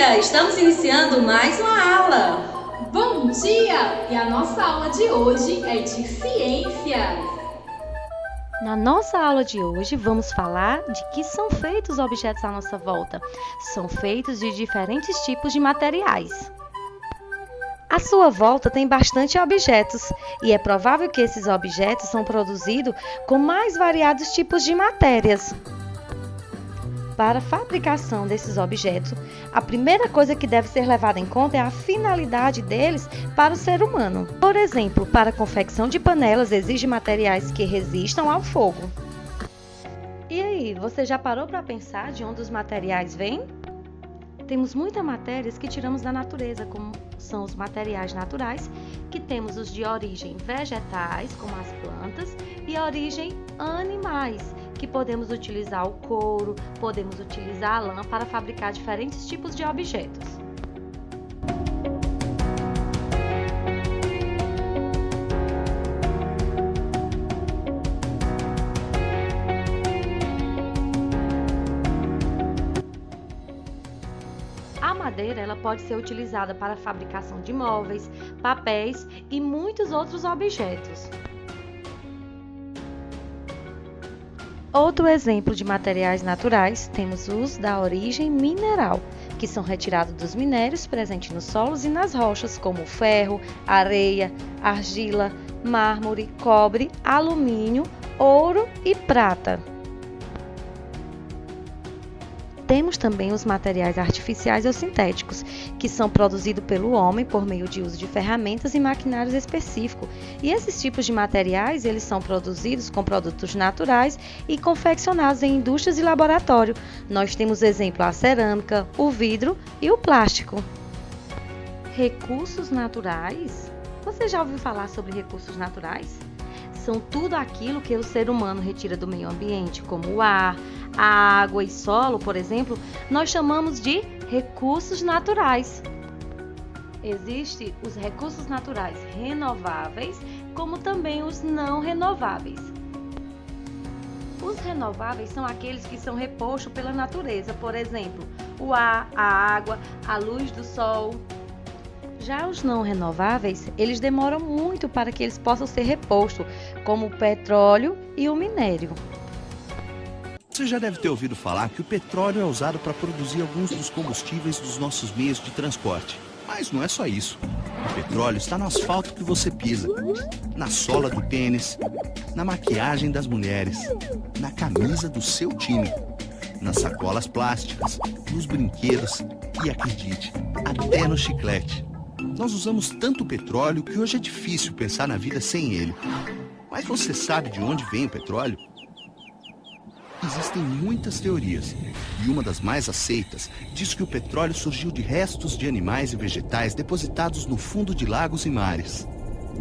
dia! Estamos iniciando mais uma aula. Bom dia! E a nossa aula de hoje é de ciências. Na nossa aula de hoje, vamos falar de que são feitos os objetos à nossa volta. São feitos de diferentes tipos de materiais. À sua volta tem bastante objetos e é provável que esses objetos são produzidos com mais variados tipos de matérias. Para a fabricação desses objetos, a primeira coisa que deve ser levada em conta é a finalidade deles para o ser humano. Por exemplo, para a confecção de panelas exige materiais que resistam ao fogo. E aí, você já parou para pensar de onde os materiais vêm? Temos muitas matérias que tiramos da natureza, como são os materiais naturais, que temos os de origem vegetais, como as plantas, e origem animais, que podemos utilizar o couro, podemos utilizar a lã para fabricar diferentes tipos de objetos. A madeira ela pode ser utilizada para a fabricação de móveis, papéis e muitos outros objetos. Outro exemplo de materiais naturais, temos os da origem mineral, que são retirados dos minérios presentes nos solos e nas rochas, como ferro, areia, argila, mármore, cobre, alumínio, ouro e prata. Temos também os materiais artificiais ou sintéticos, que são produzidos pelo homem por meio de uso de ferramentas e maquinários específicos. E esses tipos de materiais, eles são produzidos com produtos naturais e confeccionados em indústrias e laboratório. Nós temos exemplo a cerâmica, o vidro e o plástico. Recursos naturais? Você já ouviu falar sobre recursos naturais? São tudo aquilo que o ser humano retira do meio ambiente, como o ar, a água e solo, por exemplo, nós chamamos de recursos naturais. Existem os recursos naturais renováveis, como também os não renováveis. Os renováveis são aqueles que são repostos pela natureza, por exemplo, o ar, a água, a luz do sol. Já os não renováveis, eles demoram muito para que eles possam ser repostos, como o petróleo e o minério. Você já deve ter ouvido falar que o petróleo é usado para produzir alguns dos combustíveis dos nossos meios de transporte. Mas não é só isso. O petróleo está no asfalto que você pisa, na sola do tênis, na maquiagem das mulheres, na camisa do seu time, nas sacolas plásticas, nos brinquedos e, acredite, até no chiclete. Nós usamos tanto petróleo que hoje é difícil pensar na vida sem ele. Mas você sabe de onde vem o petróleo? Existem muitas teorias, e uma das mais aceitas diz que o petróleo surgiu de restos de animais e vegetais depositados no fundo de lagos e mares.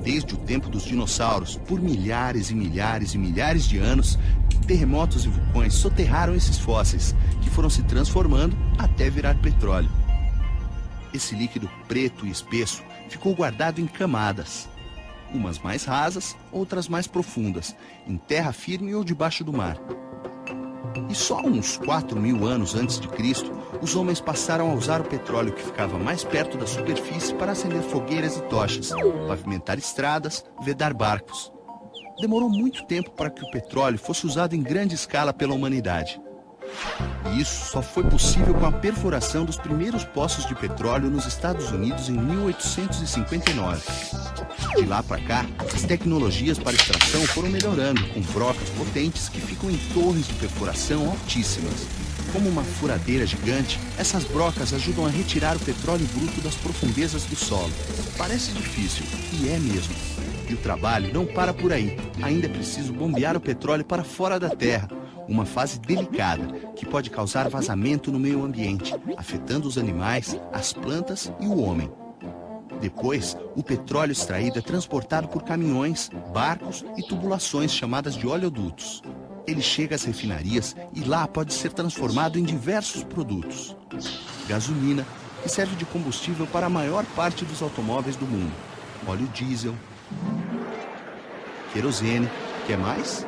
Desde o tempo dos dinossauros, por milhares e milhares e milhares de anos, terremotos e vulcões soterraram esses fósseis, que foram se transformando até virar petróleo. Esse líquido preto e espesso ficou guardado em camadas, umas mais rasas, outras mais profundas, em terra firme ou debaixo do mar. E só uns 4.000 anos antes de Cristo, os homens passaram a usar o petróleo que ficava mais perto da superfície para acender fogueiras e tochas, pavimentar estradas, vedar barcos. Demorou muito tempo para que o petróleo fosse usado em grande escala pela humanidade. E isso só foi possível com a perfuração dos primeiros poços de petróleo nos Estados Unidos em 1859. De lá para cá, as tecnologias para extração foram melhorando, com brocas potentes que ficam em torres de perfuração altíssimas. Como uma furadeira gigante, essas brocas ajudam a retirar o petróleo bruto das profundezas do solo. Parece difícil, e é mesmo. E o trabalho não para por aí. Ainda é preciso bombear o petróleo para fora da terra. Uma fase delicada, que pode causar vazamento no meio ambiente, afetando os animais, as plantas e o homem. Depois, o petróleo extraído é transportado por caminhões, barcos e tubulações chamadas de oleodutos. Ele chega às refinarias e lá pode ser transformado em diversos produtos. Gasolina, que serve de combustível para a maior parte dos automóveis do mundo. Óleo diesel, querosene, quer mais?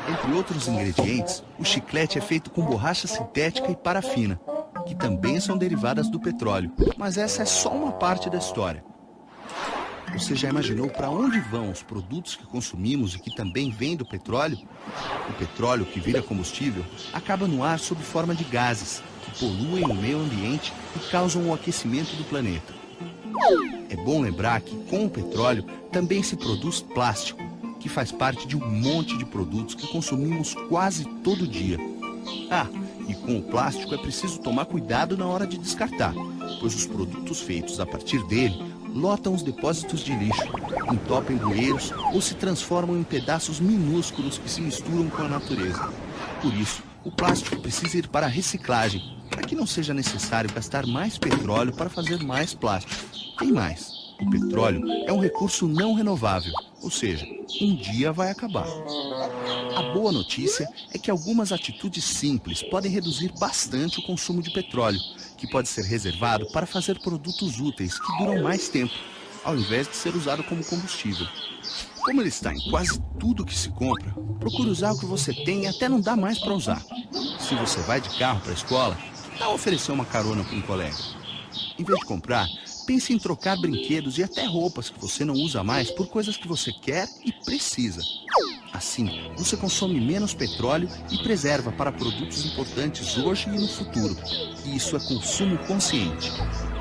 Entre outros ingredientes, o chiclete é feito com borracha sintética e parafina. que também são derivadas do petróleo. Mas essa é só uma parte da história. Você já imaginou para onde vão os produtos que consumimos e que também vêm do petróleo? O petróleo, que vira combustível, acaba no ar sob forma de gases, que poluem o meio ambiente e causam o aquecimento do planeta. É bom lembrar que, com o petróleo, também se produz plástico, que faz parte de um monte de produtos que consumimos quase todo dia. Ah, e com o plástico é preciso tomar cuidado na hora de descartar, pois os produtos feitos a partir dele lotam os depósitos de lixo, entopem bueiros ou se transformam em pedaços minúsculos que se misturam com a natureza. Por isso, o plástico precisa ir para a reciclagem, para que não seja necessário gastar mais petróleo para fazer mais plástico. Tem mais. O petróleo é um recurso não renovável, ou seja, um dia vai acabar. A boa notícia é que algumas atitudes simples podem reduzir bastante o consumo de petróleo, que pode ser reservado para fazer produtos úteis que duram mais tempo, ao invés de ser usado como combustível. Como ele está em quase tudo que se compra, procure usar o que você tem e até não dá mais para usar. Se você vai de carro para a escola, que tal oferecer uma carona para um colega? Em vez de comprar, pense em trocar brinquedos e até roupas que você não usa mais por coisas que você quer e precisa. Assim, você consome menos petróleo e preserva para produtos importantes hoje e no futuro. E isso é consumo consciente.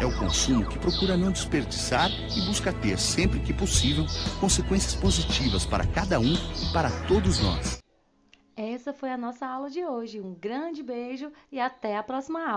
É o consumo que procura não desperdiçar e busca ter, sempre que possível, consequências positivas para cada um e para todos nós. Essa foi a nossa aula de hoje. Um grande beijo e até a próxima aula.